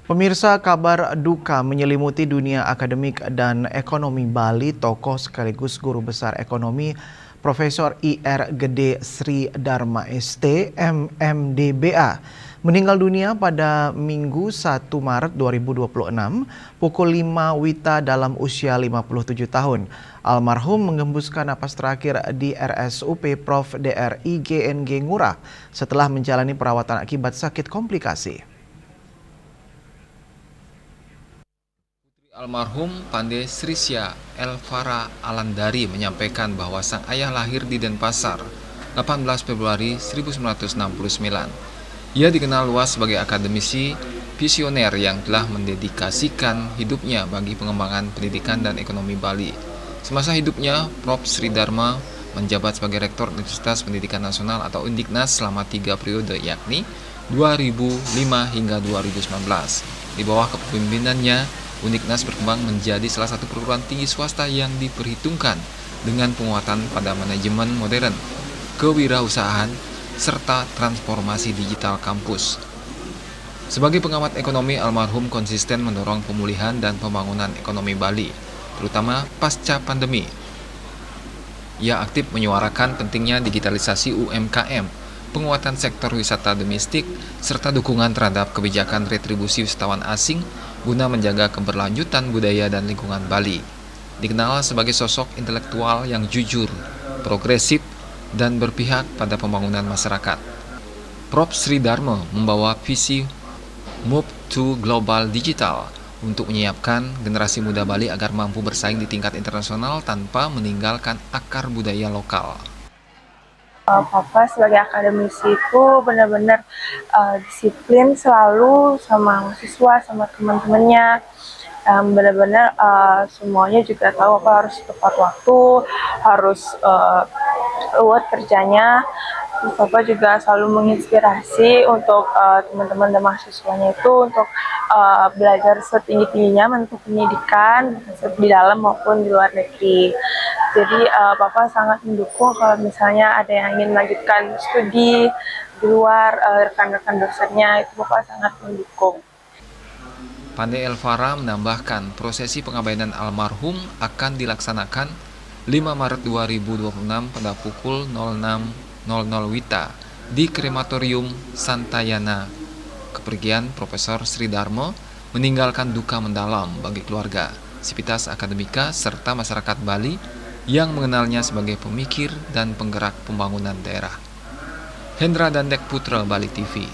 Pemirsa, kabar duka menyelimuti dunia akademik dan ekonomi Bali. Tokoh sekaligus guru besar ekonomi Profesor IR Gede Sri Dharma ST, MMDBA, meninggal dunia pada Minggu 1 Maret 2026 pukul 5 WITA dalam usia 57 tahun. Almarhum mengembuskan napas terakhir di RSUP Prof. Dr. IGNG Ngurah setelah menjalani perawatan akibat sakit komplikasi. Almarhum Pande Srisya Elvara Alandari menyampaikan bahwa sang ayah lahir di Denpasar 18 Februari 1969. Ia dikenal luas sebagai akademisi visioner yang telah mendedikasikan hidupnya bagi pengembangan pendidikan dan ekonomi Bali. Semasa hidupnya, Prof. Sri Dharma menjabat sebagai Rektor Universitas Pendidikan Nasional atau Undiknas selama 3 periode, yakni 2005 hingga 2019. Di bawah kepemimpinannya, Undiknas berkembang menjadi salah satu perguruan tinggi swasta yang diperhitungkan dengan penguatan pada manajemen modern, kewirausahaan, serta transformasi digital kampus. Sebagai pengamat ekonomi, almarhum konsisten mendorong pemulihan dan pembangunan ekonomi Bali, terutama pasca pandemi. Ia aktif menyuarakan pentingnya digitalisasi UMKM, penguatan sektor wisata domestik, serta dukungan terhadap kebijakan retribusi wisatawan asing guna menjaga keberlanjutan budaya dan lingkungan Bali. Dikenal sebagai sosok intelektual yang jujur, progresif, dan berpihak pada pembangunan masyarakat. Prof. Sri Dharma membawa visi Move to Global Digital untuk menyiapkan generasi muda Bali agar mampu bersaing di tingkat internasional tanpa meninggalkan akar budaya lokal. Papa sebagai akademisi itu benar-benar disiplin selalu sama mahasiswa, sama teman-temannya. Benar-benar semuanya juga tahu apa harus tepat waktu, harus ruwet kerjanya. Terus Papa juga selalu menginspirasi untuk teman-teman dan mahasiswanya itu untuk belajar setinggi-tingginya menuntut pendidikan di dalam maupun di luar negeri. Jadi Papa sangat mendukung kalau misalnya ada yang ingin melanjutkan studi di luar, rekan-rekan dosennya itu Papa sangat mendukung. Pande Elvara menambahkan prosesi pengabainan almarhum akan dilaksanakan 5 Maret 2026 pada pukul 06.00 WITA di Krematorium Santayana. Kepergian Profesor Sri Dharma meninggalkan duka mendalam bagi keluarga, sivitas akademika, serta masyarakat Bali yang mengenalnya sebagai pemikir dan penggerak pembangunan daerah. Hendra Dandek Putra, Bali TV.